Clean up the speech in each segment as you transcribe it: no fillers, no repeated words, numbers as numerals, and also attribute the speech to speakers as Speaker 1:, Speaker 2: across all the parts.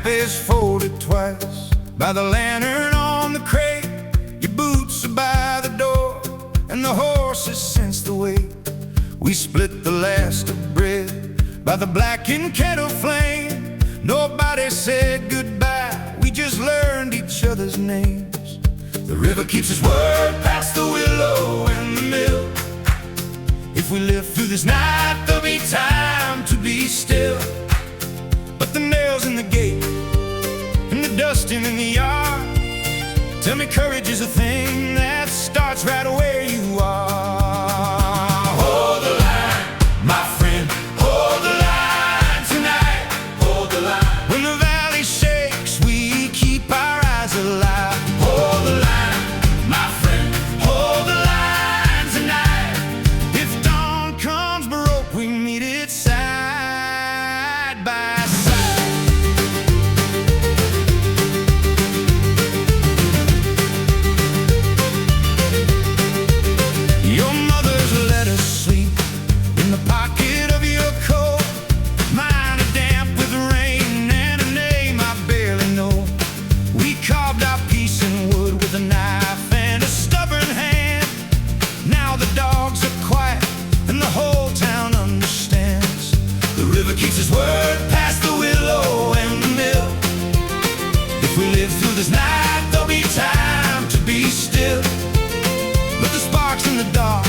Speaker 1: is folded twice by the lantern on the crate. Your boots are by the door, and the horses sense the weight. We split the last of bread by the blackened kettle flame. Nobody said goodbye, we just learned each other's names. The river keeps its word past the willow and the mill. If we live through this night, there'll be time to be still. But the nails in the gate and the dusting in the yard tell me courage is a thing that starts right where you are. Hold the line, my friend, hold the line tonight. Hold the line. When the valley shakes, we keep our eyes alive. Hold the line, my friend, hold the line tonight. If dawn comes baroque, we meet it side by side. Your mother's let us sleep in the pocket of your coat. Mine are damp with rain and a name I barely know. We carved our peace in wood with a knife and a stubborn hand. Now the dogs are quiet and the whole town understands. The river keeps its word past the willow and the mill. If we live through this night, there'll be time to be still. But the sparks in the dark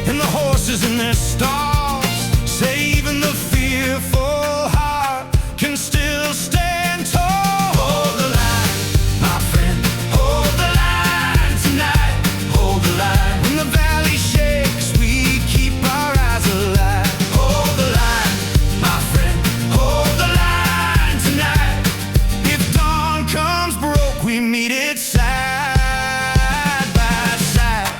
Speaker 1: and the horses in their stalls say even the fearful heart can still stand tall. Hold the line, my friend, hold the line tonight. Hold the line. When the valley shakes, we keep our eyes alive. Hold the line, my friend, hold the line tonight. If dawn comes baroque, we meet it side by side.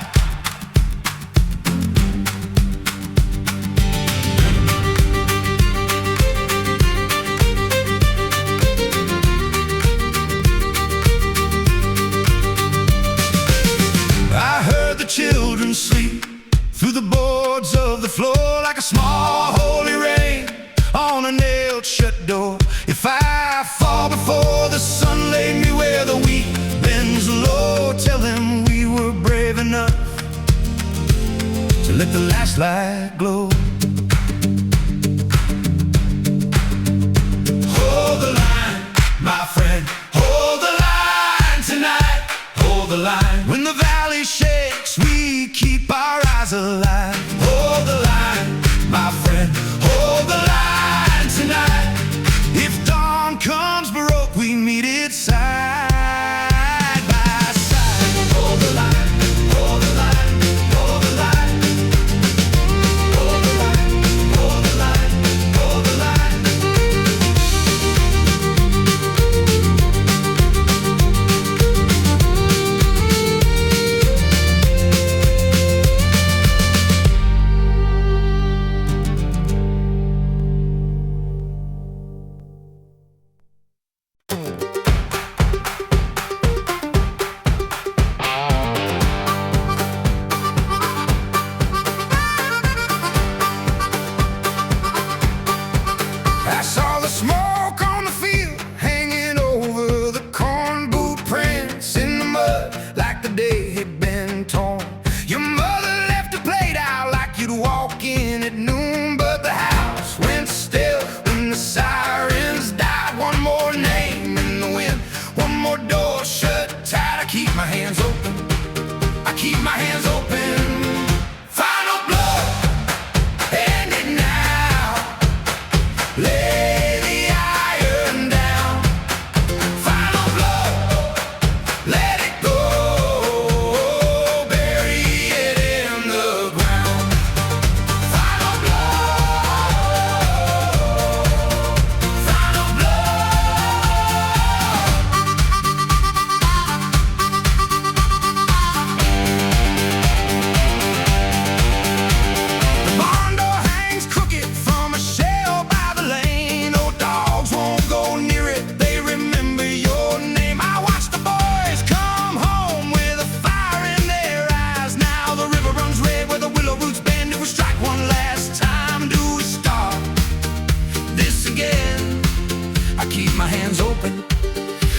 Speaker 1: I heard the children sleep through the boards of the floor like a small holy rain on a nailed shut door. If I fall before the sun laid me where the wheat bends low, tell them we were brave enough to let the last light glow. Hold the line, my friend, hold the line tonight. Hold the line. When the valley shakes, we keep our eyes alive. Hold the line, my friend, hold the line tonight. If dawn comes baroque, we meet it side by side. Hold the line, hold the line, hold the line. Hold the line, hold the line, hold the line. I saw the smoke on the field hanging over the corn boot prints in the mud like the day had been torn. Your mother left a plate out like you'd walk in at noon, but the house went still when the sirens died. One more name in the wind, one more door shut tight. I keep my hands open, I keep my hands open. Final blow, end it now. Lay the iron down. Final blow, let it go. Bury it in the ground. Final blow, final blow. hands open.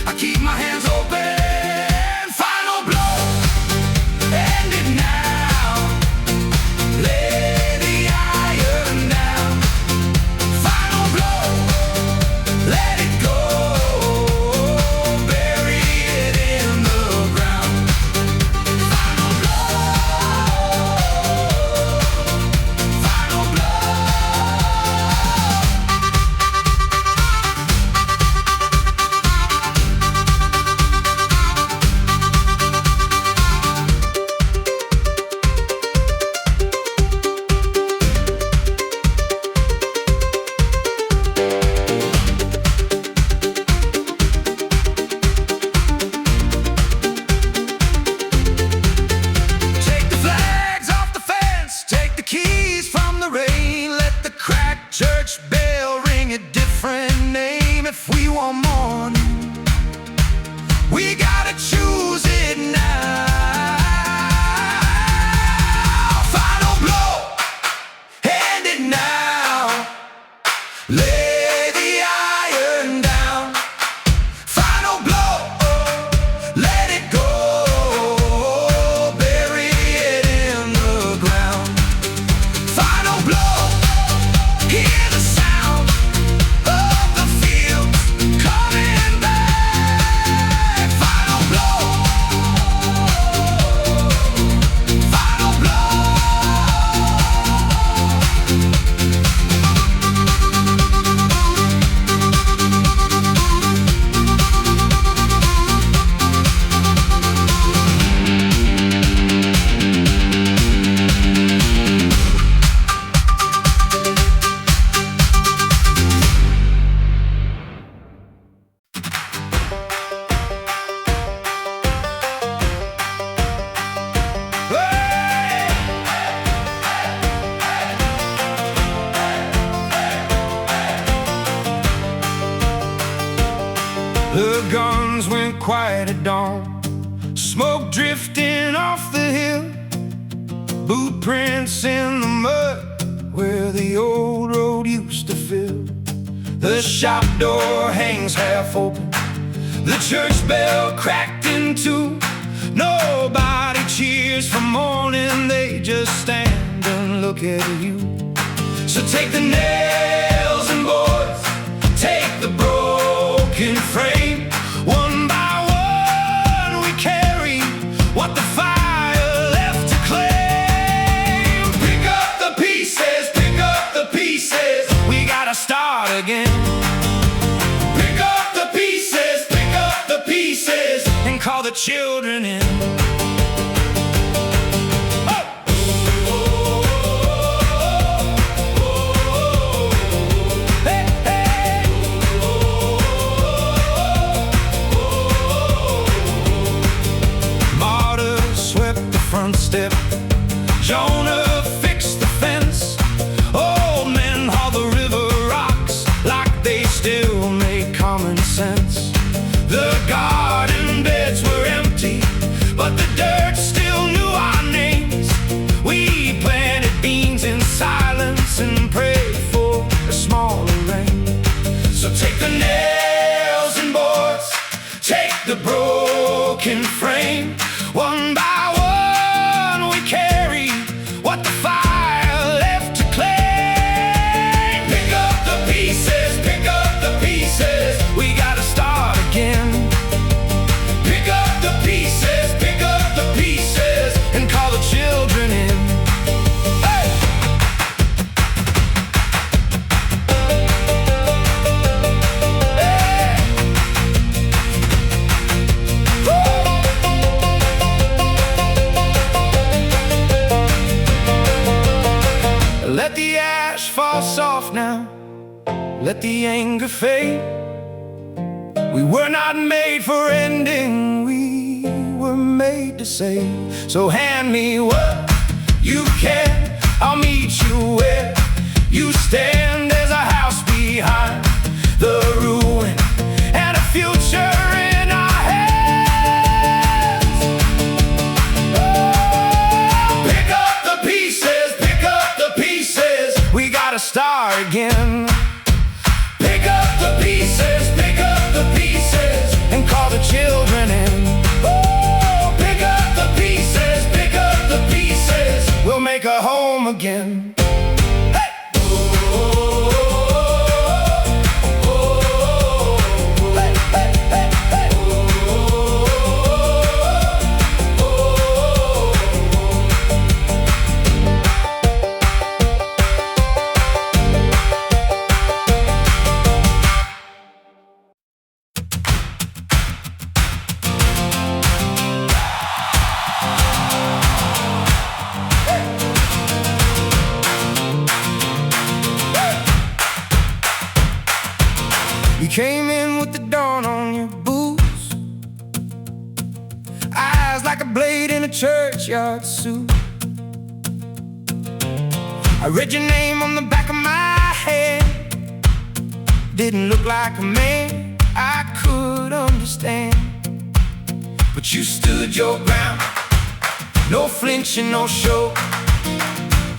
Speaker 1: I keep my hands open. Final blow, end it now. Lay the iron down. Final blow, let it go. Bury it in the ground. Final blow, final blow. Take the flags off the fence, take the keys from the rain. Let the cracked church bell ring a different name. If we want morning, we gotta choose it now. Final blow, hand it now. Lay the iron down. Final blow, let it go. Bury it in the ground. Final blow, hear the sound of the fields coming back. Final blow, final blow. The guns went quiet at dawn, smoke drifting off the hill, boot prints in the mud where the old road used to fill. The shop door hangs half open, the church bell cracked in two. Nobody cheers for morning, they just stand and look at you. So take the nails and boards, take the broken frame. One by one we carry what the fire left to claim. Pick up the pieces, pick up the pieces. We gotta start again. Pick up the pieces, pick up the pieces, and call the children in. Step. Jonah fixed the fence. Old men haul the river rocks like they still make common sense. The garden beds were empty, but the dirt still knew our names. We planted beans in silence and prayed for a smaller rain. So take the nails and boards, take the broken frame. One by one carry what the fire left to claim. Pick up the pieces, pick up the pieces. We gotta start again. Pick up the pieces, pick up the pieces, and call the children in. Hey! Hey! Woo! Let the ash fall soft now, let the anger fade. We were not made for ending, we were made to save. So hand me what you can, I'll meet you where you stand. There's a house behind the ruin and a future in our hands. Oh, pick up the pieces, pick up the pieces. We gotta start again. Pick up the pieces, pick up the the churchyard suit. I read your name on the back of my head. Didn't look like a man I could understand, but you stood your ground, no flinching, no show.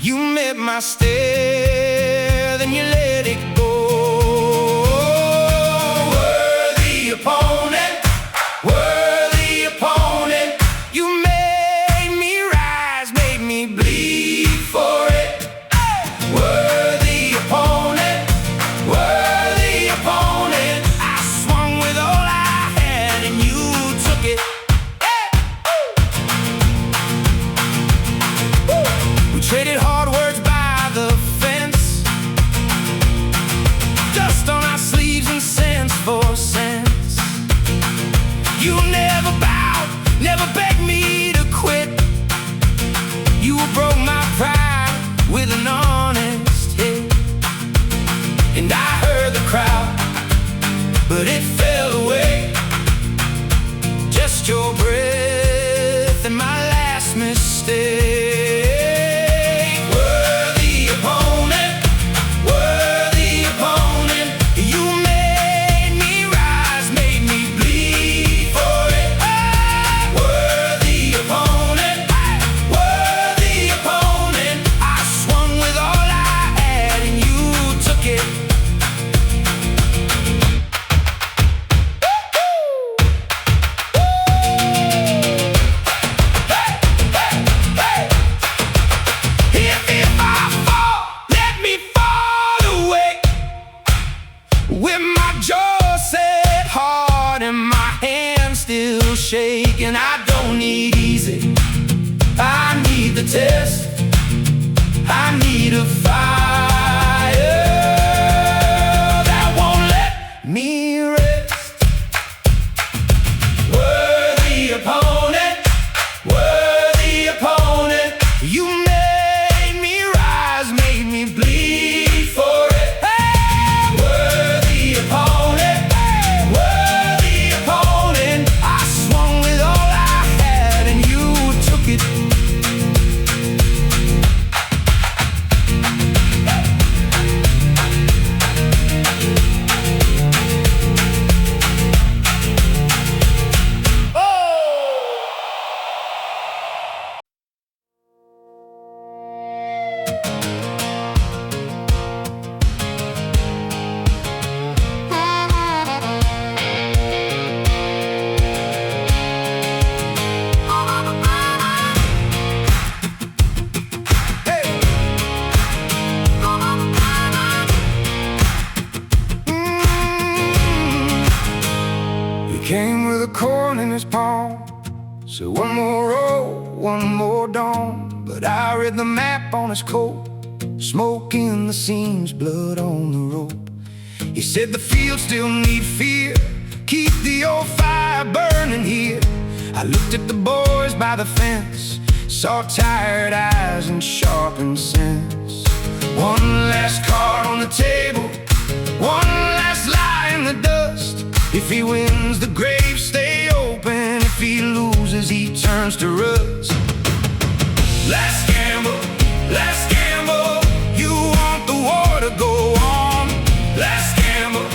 Speaker 1: You met my stare, then you let it go. Worthy opponent, worthy opponent. You made me rise, made me bleed for it. Worthy opponent, worthy opponent. I swung with all I had and you took it. We traded hard words by the fence, dust on our sleeves and cents for cents. You never bowed, never begged me to quit. You broke my pride with an honest hit. And I heard the crowd, but it fell away. Just your breath and my last mistake. Worthy opponent, worthy opponent. You made me rise, made me bleed for it. Worthy opponent, worthy opponent. I swung with all I had and you took it. If I fall, let me fall away, with my jaw set hard and my hands still shaking. I don't need easy, I need the test. I need a fire that won't let me rest. Worthy opponent, worthy opponent. You made me rise, made me bleed for it. Worthy opponent, worthy opponent. I swung with all I had and you took it. He came with a corn in his palm, so one more row, one more dawn. But I read the map on his coat, smoke in the seams, blood on the road. He said the fields still need fear, keep the old fire burning here. I looked at the boys by the fence, saw tired eyes and sharpened sense. One last card on the table, one last lie in the dust. If he wins, the grave stay open. If he loses, he turns to rust. Last gamble, last gamble. You want the war to go on. Last gamble,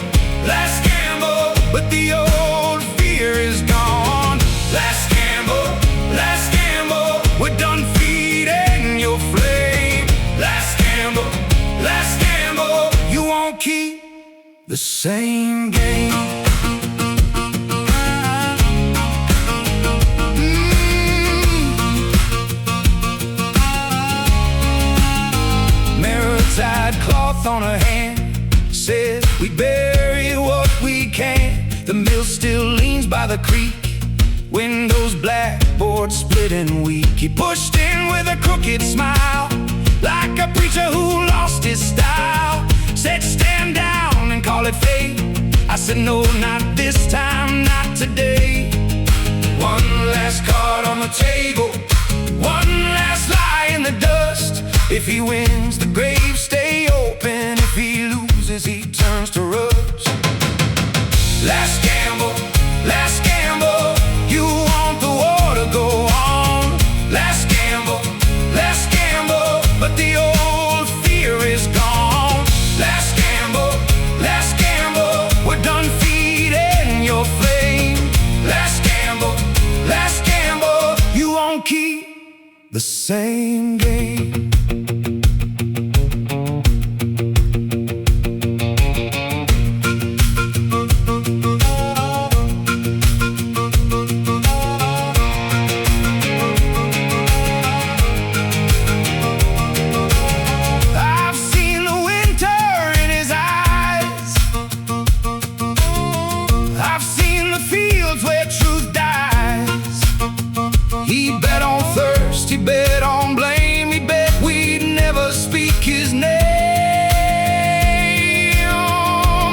Speaker 1: last gamble. But the old fear is gone. Last gamble, last gamble. We're done feeding your flame. Last gamble, last gamble. You won't keep the same game. Tied cloth on her hand, said we bury what we can. The mill still leans by the creek, windows black, boards split and weak. He pushed in with a crooked smile, like a preacher who lost his style. Said stand down and call it fate. I said no, not this time, not today. One last card on the table, one last lie in the dust. If he wins, the grave stay open. If he loses, he turns to rust. Last gamble, you want the war to go on. same game. I've seen the winter in his eyes. I've seen the fields where truth dies. He bet on thirst, he bet on blame, he bet we'd never speak his name.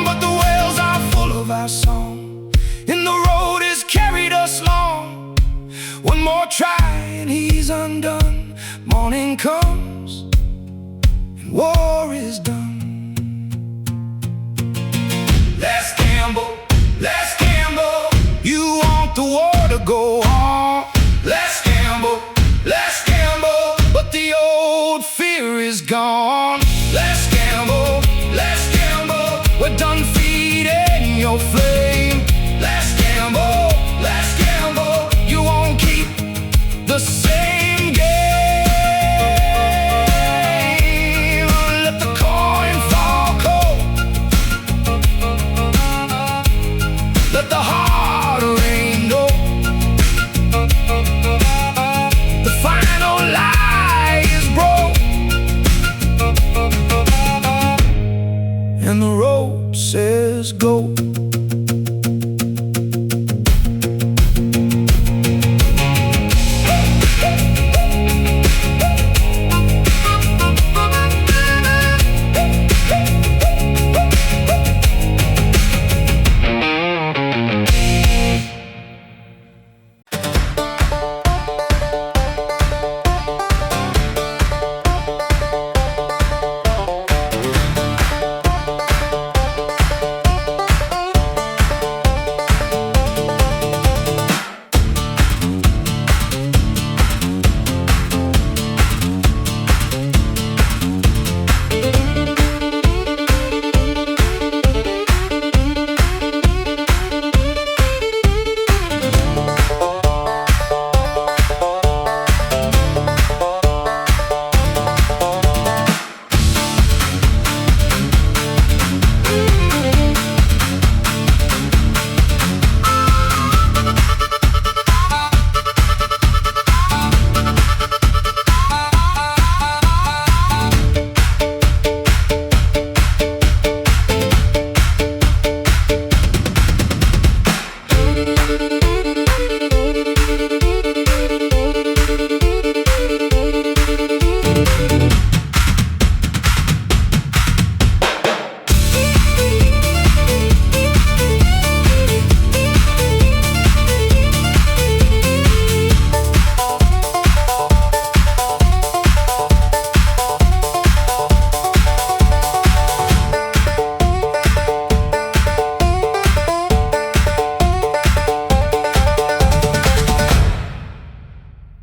Speaker 1: But the wells are full of our song, and the road has carried us long. One more try and he's undone. Morning comes and war is done.